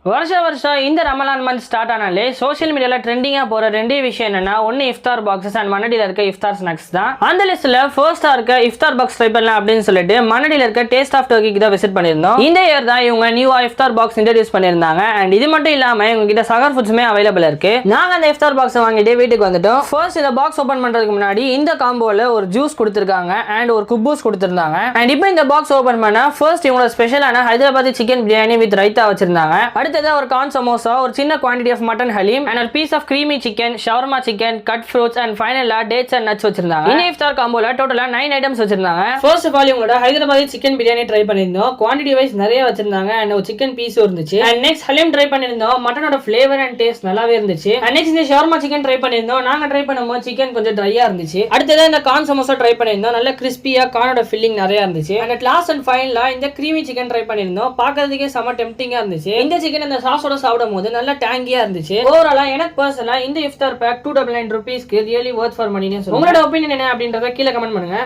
வருஷம் இந்த Ramadan month start ஆனாலே சோஷியல் மீடியால ட்ரெண்டிங்கா போற ரெண்டே விஷயம் என்னன்னா ஒன்னு இஃப்தார் பாக்ஸஸ் அண்ட் மண்ணடியில் இருக்க இஃப்தார் ஸ்நாக்ஸ் தான். அந்த லிஸ்ட்ல ஃபர்ஸ்டா இருக்க இஃப்தார் பாக்ஸ் ட்ரை பண்ணலாம் அப்படின்னு சொல்லிட்டு மண்ணடியில் இருக்க டேஸ்ட் ஆஃப் டர்க்கிக்கு தான் விசிட் பண்ணிருந்தோம். இந்த இயர் தான் இவங்க நியூவா இஃப்தார் பாக்ஸ் இன்ட்ரோடியூஸ் பண்ணிருந்தாங்க. அண்ட் இது மட்டும் இல்லாம இவங்க கிட்ட சகர் ஃபுட்ஸுமே அவைலபிள் இருக்கு. நாங்க அந்த இஃப்தார் பாக்ஸ் வாங்கிட்டு வீட்டுக்கு வந்துட்டோம். ஃபர்ஸ்ட் இந்த பாக்ஸ் ஓபன் பண்றதுக்கு முன்னாடி இந்த காம்போல ஒரு ஜூஸ் கொடுத்திருக்காங்க அண்ட் ஒரு குப்பூஸ் கொடுத்திருந்தாங்க. அண்ட் இப்போ இந்த பாக்ஸ் ஓபன் பண்ணா ஃபர்ஸ்ட் இவங்களோட ஸ்பெஷலான ஹைதராபாதி சிக்கன் பிரியாணி வித் ரைத்தா வச்சிருந்தாங்க. அடுத்தது ஒரு கான் சமோசா, ஒரு சின்ன quantity of mutton haleem and ஒரு piece of creamy chicken, shawarma chicken, cut fruits and ஃபைனலா டேட்ஸ் அண்ட் நட்ஸ் வச்சிருந்தாங்க. இந்த இஃப்தார் காம்போல டோட்டலா 9 ஐட்டம்ஸ் வச்சிருந்தாங்க. ஃபர்ஸ்ட் ஆஃப் ஆல் இவங்களோட ஹைதராபாதி சிக்கன் பிரியாணி ட்ரை பண்ணிருந்தோம். குவாண்டிட்டி வைஸ் நிறைய வச்சிருந்தாங்க அண்ட் ஒரு சிக்கன் பீஸ் இருந்துச்சு. அண்ட் நெக்ஸ்ட் ஹலீம் ட்ரை பண்ணிருந்தோம். மட்டனோட ஃபிளேவர் அண்ட் டேஸ்ட் நல்லாவே இருந்துச்சு. அண்ட் நெக்ஸ்ட் இந்த ஷவர்மா சிக்கன் ட்ரை பண்ணிருந்தோம். நாங்க ட்ரை பண்ணும்போது சிக்கன் கொஞ்சம் ட்ரையா இருந்துச்சு. அடுத்தது இந்த கான் சமோசா ட்ரை பண்ணிருந்தோம். நல்ல கிறிஸ்பியா கானோட ஃபில்லிங் நிறைய இருந்துச்சு. அண்ட் லாஸ்ட் அண்ட் ஃபைனலா இந்த creamy சிக்கன் ட்ரை பண்ணிருந்தோம். பார்க்கிறதுக்கே செம டெம்ப்டிங்கா இருந்துச்சு. இந்த சிக்கன் இந்த சாஸோட சாப்பிடும்போது நல்ல டேங்கியா இருந்துச்சு. ஓவராலா எனக்கு பர்சனலா இந்த இஃப்தார் pack 299 rupees really worth for மணின்னு சொல்லுங்க. உங்களோட ஒபினியன் என்ன அப்படின்றத கீழே கமெண்ட் பண்ணுங்க.